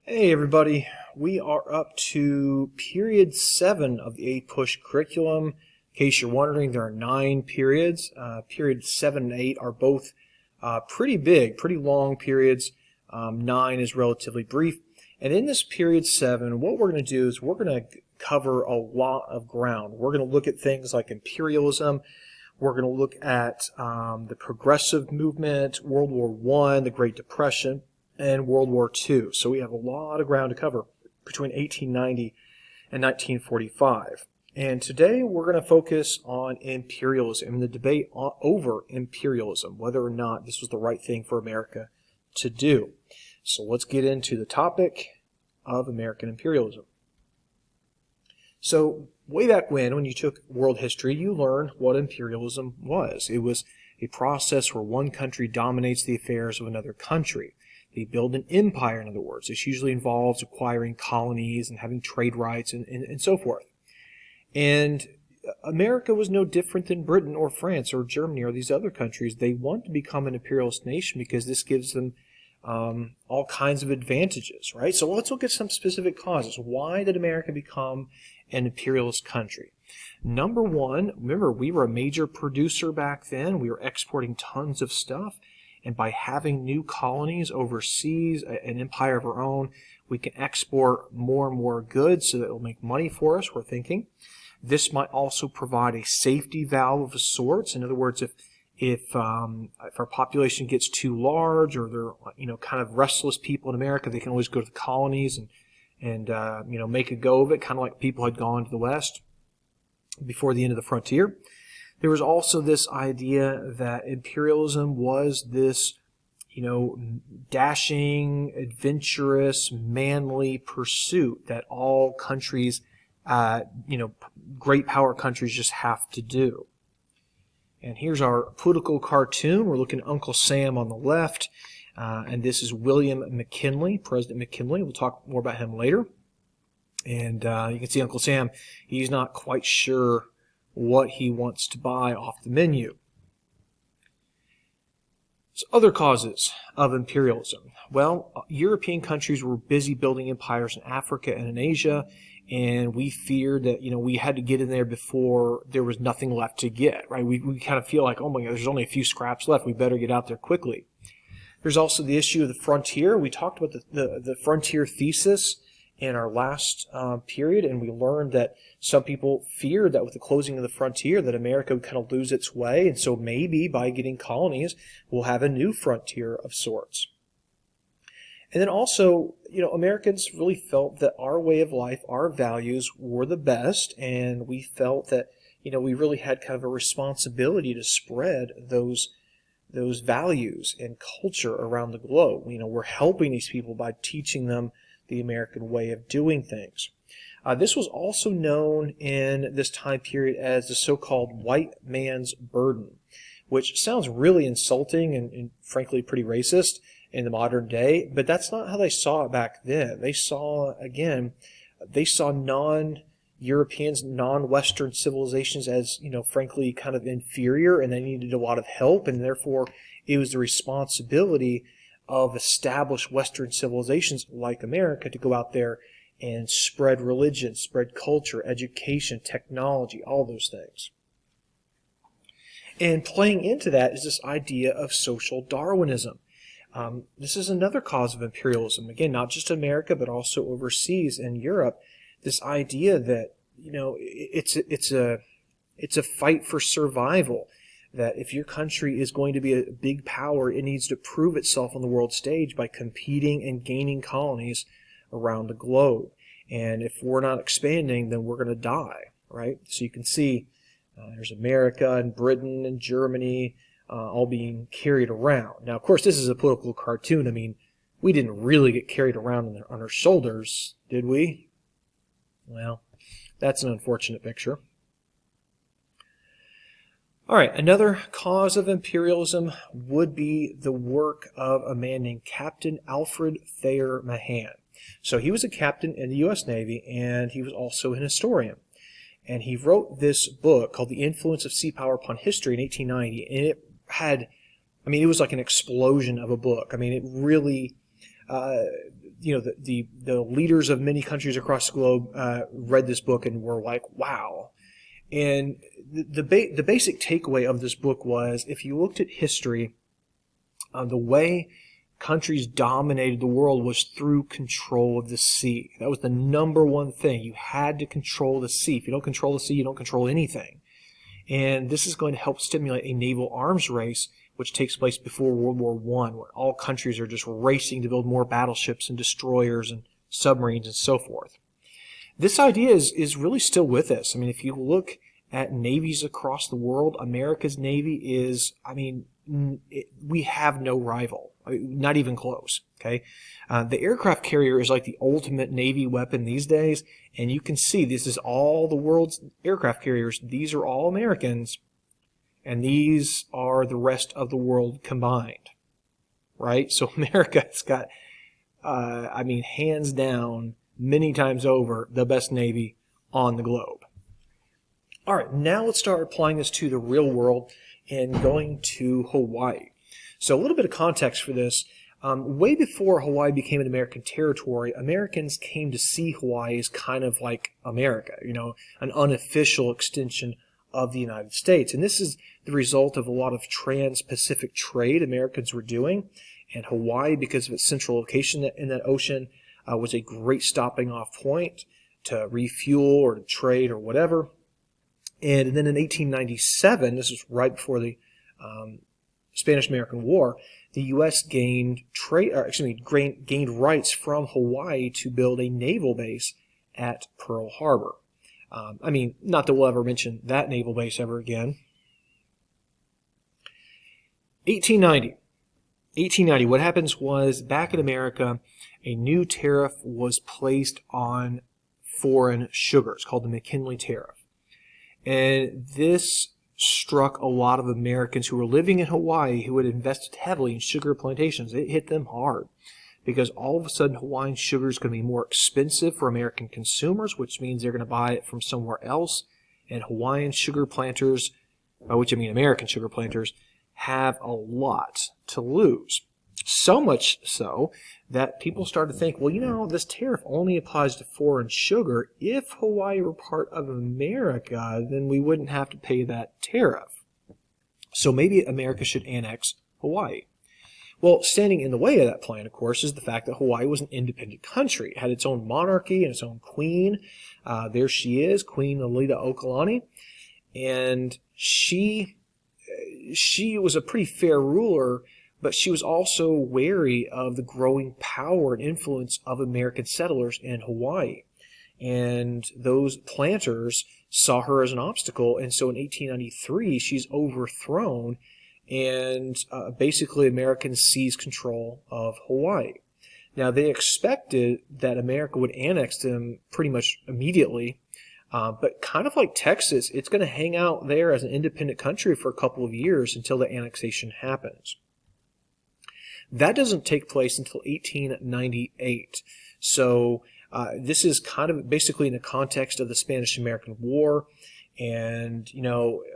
Hey everybody, we are up to period 7 of the APUSH curriculum. In case you're wondering, there are 9 periods. Periods 7 and 8 are both pretty big, pretty long periods. 9 is relatively brief. And in this period 7, what we're going to do is we're going to cover a lot of ground. We're going to look at things like imperialism. We're going to look at the progressive movement, World War I, the Great Depression, and World War II. So we have a lot of ground to cover between 1890 and 1945. And today we're going to focus on imperialism and the debate over imperialism, whether or not this was the right thing for America to do. So let's get into the topic of American imperialism. So way back when you took world history, you learned what imperialism was. It was a process where one country dominates the affairs of another country. They build an empire, in other words. This usually involves acquiring colonies and having trade rights and so forth. And America was no different than Britain or France or Germany or these other countries. They want to become an imperialist nation because this gives them all kinds of advantages, right? So let's look at some specific causes. Why did America become an imperialist country? Number one, remember, we were a major producer back then. We were exporting tons of stuff. And by having new colonies overseas, an empire of our own, we can export more and more goods so that it will make money for us, we're thinking. This might also provide a safety valve of sorts. In other words, if our population gets too large or they're kind of restless people in America, they can always go to the colonies and make a go of it, kind of like people had gone to the West before the end of the frontier. There was also this idea that imperialism was this, dashing, adventurous, manly pursuit that all countries, great power countries just have to do. And here's our political cartoon. We're looking at Uncle Sam on the left, and this is William McKinley, President McKinley. We'll talk more about him later. And you can see Uncle Sam, he's not quite sure what he wants to buy off the menu. So other causes of imperialism. Well, European countries were busy building empires in Africa and in Asia, and we feared that, we had to get in there before there was nothing left to get, right? We kind of feel like, oh my God, there's only a few scraps left. We better get out there quickly. There's also the issue of the frontier. We talked about the frontier thesis in our last period, and we learned that some people feared that with the closing of the frontier that America would kind of lose its way, and so maybe by getting colonies, we'll have a new frontier of sorts. And then also, Americans really felt that our way of life, our values were the best, and we felt that, we really had kind of a responsibility to spread those values and culture around the globe. We're helping these people by teaching them the American way of doing things. This was also known in this time period as the so-called white man's burden, which sounds really insulting and frankly pretty racist in the modern day, but that's not how they saw it back then. They saw non-Europeans, non-Western civilizations as, frankly kind of inferior, and they needed a lot of help, and therefore it was the responsibility of established Western civilizations like America to go out there and spread religion, spread culture, education, technology, all those things. And playing into that is this idea of social Darwinism. This is another cause of imperialism. Again, not just America, but also overseas in Europe. This idea that, it's a fight for survival. That if your country is going to be a big power, it needs to prove itself on the world stage by competing and gaining colonies around the globe. And if we're not expanding, then we're going to die, right? So you can see there's America and Britain and Germany all being carried around. Now, of course, this is a political cartoon. I mean, we didn't really get carried around on our shoulders, did we? Well, that's an unfortunate picture. All right, another cause of imperialism would be the work of a man named Captain Alfred Mahan. So he was a captain in the U.S. Navy, and he was also an historian. And he wrote this book called The Influence of Sea Power Upon History in 1890, and it was like an explosion of a book. I mean, it really the leaders of many countries across the globe read this book and were like, wow. And the basic takeaway of this book was, if you looked at history, the way countries dominated the world was through control of the sea. That was the number one thing. You had to control the sea. If you don't control the sea, you don't control anything. And this is going to help stimulate a naval arms race, which takes place before World War I, where all countries are just racing to build more battleships and destroyers and submarines and so forth. This idea is really still with us. I mean, if you look at navies across the world, America's Navy is, we have no rival. Not even close, okay? The aircraft carrier is like the ultimate Navy weapon these days, and you can see this is all the world's aircraft carriers. These are all Americans, and these are the rest of the world combined, right? So America's got, hands down, many times over, the best Navy on the globe. All right, now let's start applying this to the real world and going to Hawaii. So a little bit of context for this. Way before Hawaii became an American territory, Americans came to see Hawaii as kind of like America, an unofficial extension of the United States. And this is the result of a lot of trans-Pacific trade Americans were doing. And Hawaii, because of its central location in that ocean, was a great stopping off point to refuel or to trade or whatever. And then in 1897, this was right before the Spanish-American War, the U.S. gained rights from Hawaii to build a naval base at Pearl Harbor. Not that we'll ever mention that naval base ever again. 1890. What happens was, back in America, a new tariff was placed on foreign sugars called the McKinley Tariff. And this struck a lot of Americans who were living in Hawaii who had invested heavily in sugar plantations. It hit them hard because all of a sudden Hawaiian sugar is going to be more expensive for American consumers, which means they're going to buy it from somewhere else. And Hawaiian sugar planters, by which I mean American sugar planters, have a lot to lose. So much so that people started to think, well, this tariff only applies to foreign sugar. If Hawaii were part of America, then we wouldn't have to pay that tariff. So maybe America should annex Hawaii. Well, standing in the way of that plan, of course, is the fact that Hawaii was an independent country. It had its own monarchy and its own queen. There she is, Queen Alida Okalani. And she was a pretty fair ruler, but she was also wary of the growing power and influence of American settlers in Hawaii. And those planters saw her as an obstacle. And so in 1893, she's overthrown, and basically Americans seized control of Hawaii. Now, they expected that America would annex them pretty much immediately. But kind of like Texas, it's going to hang out there as an independent country for a couple of years until the annexation happens. That doesn't take place until 1898. So this is kind of basically in the context of the Spanish-American War. And,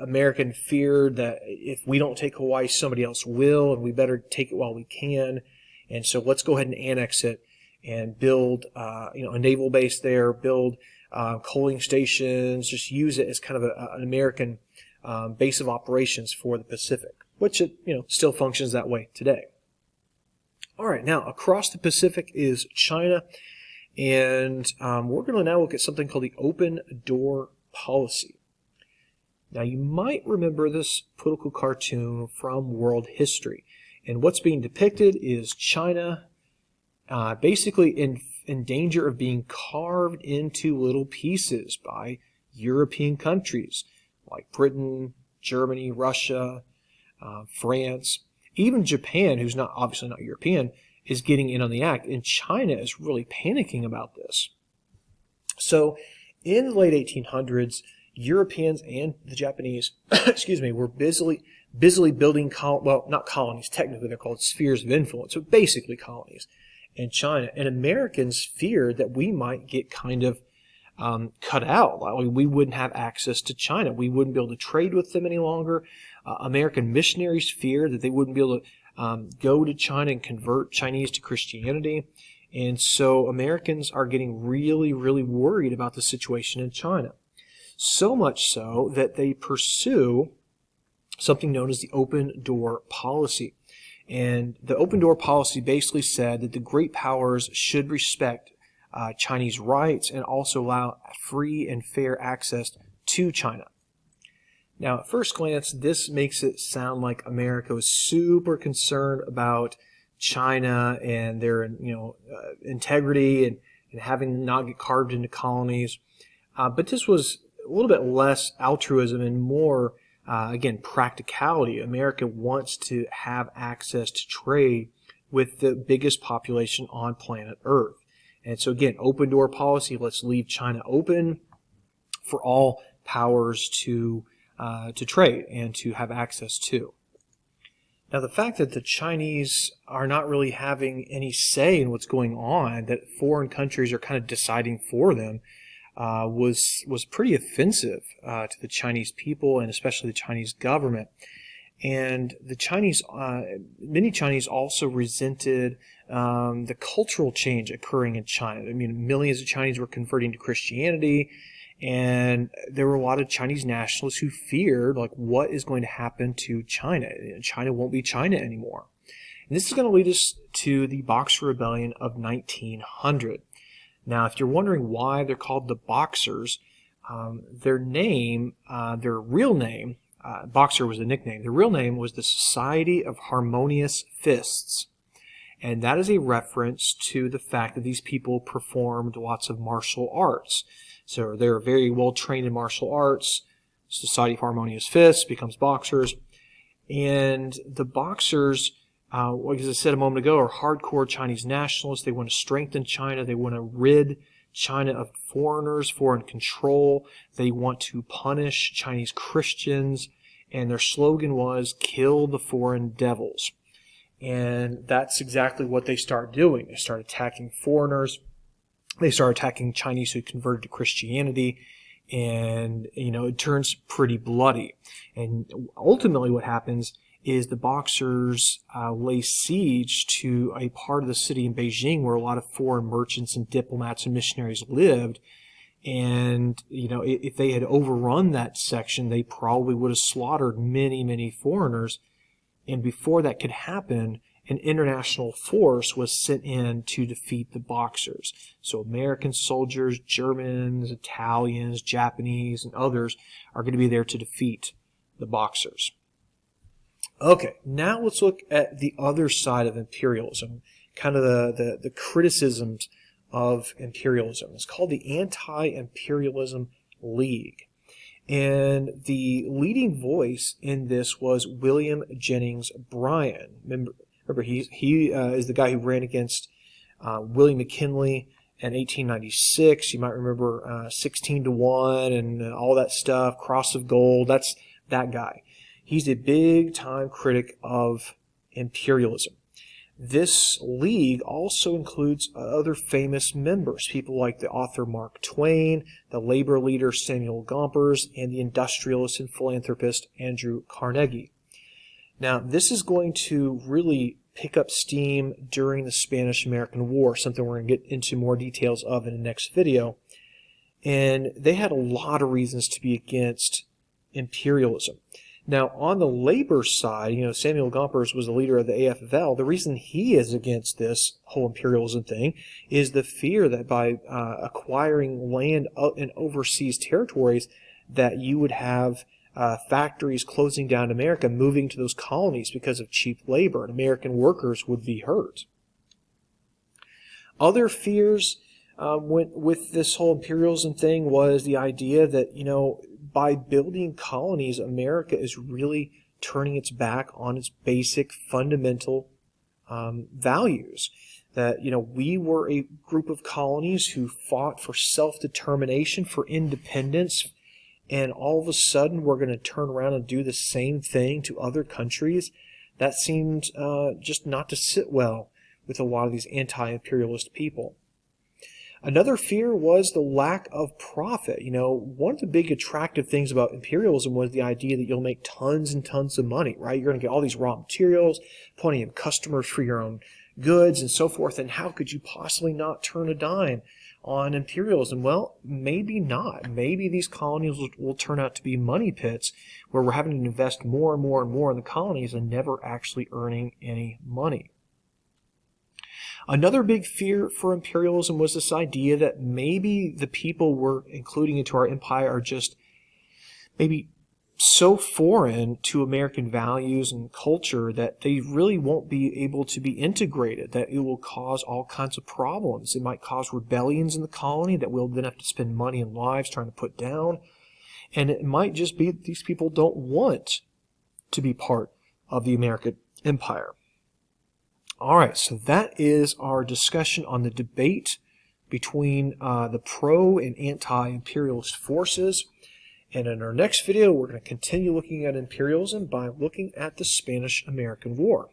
American feared that if we don't take Hawaii, somebody else will, and we better take it while we can. And so let's go ahead and annex it and build, a naval base there, build coaling stations, just use it as kind of an American base of operations for the Pacific, which it, still functions that way today. All right, now across the Pacific is China, and we're going to now look at something called the open door policy. Now, you might remember this political cartoon from world history, and what's being depicted is China basically in danger of being carved into little pieces by European countries like Britain, Germany, Russia, France. Even Japan, who's obviously not European, is getting in on the act, and China is really panicking about this. So in the late 1800s, Europeans and the Japanese, were busily building, not colonies, technically they're called spheres of influence, so basically colonies in China. And Americans feared that we might get kind of cut out. We wouldn't have access to China. We wouldn't be able to trade with them any longer. American missionaries feared that they wouldn't be able to go to China and convert Chinese to Christianity. And so Americans are getting really, really worried about the situation in China. So much so that they pursue something known as the open door policy. And the open door policy basically said that the great powers should respect Chinese rights and also allow free and fair access to China. Now, at first glance, this makes it sound like America was super concerned about China and their, integrity and having them not get carved into colonies. But this was a little bit less altruism and more, again, practicality. America wants to have access to trade with the biggest population on planet Earth. And so, again, open door policy, let's leave China open for all powers to trade and to have access to. Now, the fact that the Chinese are not really having any say in what's going on, that foreign countries are kind of deciding for them, was pretty offensive to the Chinese people and especially the Chinese government. And the Chinese, many Chinese also resented the cultural change occurring in China. I mean, millions of Chinese were converting to Christianity, and there were a lot of Chinese nationalists who feared, like, what is going to happen to China? China won't be China anymore. And this is going to lead us to the Boxer Rebellion of 1900. Now, if you're wondering why they're called the Boxers, their real name, Boxer was the nickname. Their real name was the Society of Harmonious Fists. And that is a reference to the fact that these people performed lots of martial arts. So they were very well trained in martial arts. Society of Harmonious Fists becomes Boxers. And the Boxers, like as I said a moment ago, are hardcore Chinese nationalists. They want to strengthen China. They want to rid China of foreigners, foreign control. They want to punish Chinese Christians. And their slogan was, "Kill the foreign devils." And that's exactly what they start doing. They start attacking foreigners. They start attacking Chinese who converted to Christianity. And, it turns pretty bloody. And ultimately what happens is the Boxers lay siege to a part of the city in Beijing where a lot of foreign merchants and diplomats and missionaries lived. And, if they had overrun that section, they probably would have slaughtered many, many foreigners. And before that could happen, an international force was sent in to defeat the Boxers. So American soldiers, Germans, Italians, Japanese, and others are going to be there to defeat the Boxers. Okay, now let's look at the other side of imperialism, kind of the criticisms of imperialism. It's called the Anti-Imperialism League. And the leading voice in this was William Jennings Bryan. Remember he is the guy who ran against William McKinley in 1896. You might remember 16-1 and all that stuff, Cross of Gold. That's that guy. He's a big-time critic of imperialism. This league also includes other famous members, people like the author Mark Twain, the labor leader Samuel Gompers, and the industrialist and philanthropist Andrew Carnegie. Now, this is going to really pick up steam during the Spanish-American War, something we're going to get into more details of in the next video. And they had a lot of reasons to be against imperialism. Now, on the labor side, Samuel Gompers was the leader of the AFL. The reason he is against this whole imperialism thing is the fear that by acquiring land in overseas territories, that you would have factories closing down in America, moving to those colonies because of cheap labor, and American workers would be hurt. Other fears with this whole imperialism thing was the idea that, by building colonies, America is really turning its back on its basic fundamental values. That, we were a group of colonies who fought for self-determination, for independence, and all of a sudden we're going to turn around and do the same thing to other countries. That seemed just not to sit well with a lot of these anti-imperialist people. Another fear was the lack of profit. One of the big attractive things about imperialism was the idea that you'll make tons and tons of money, right? You're going to get all these raw materials, plenty of customers for your own goods and so forth. And how could you possibly not turn a dime on imperialism? Well, maybe not. Maybe these colonies will turn out to be money pits where we're having to invest more and more and more in the colonies and never actually earning any money. Another big fear for imperialism was this idea that maybe the people we're including into our empire are just maybe so foreign to American values and culture that they really won't be able to be integrated, that it will cause all kinds of problems. It might cause rebellions in the colony that we'll then have to spend money and lives trying to put down. And it might just be that these people don't want to be part of the American empire. All right, so that is our discussion on the debate between the pro and anti-imperialist forces. And in our next video, we're going to continue looking at imperialism by looking at the Spanish-American War.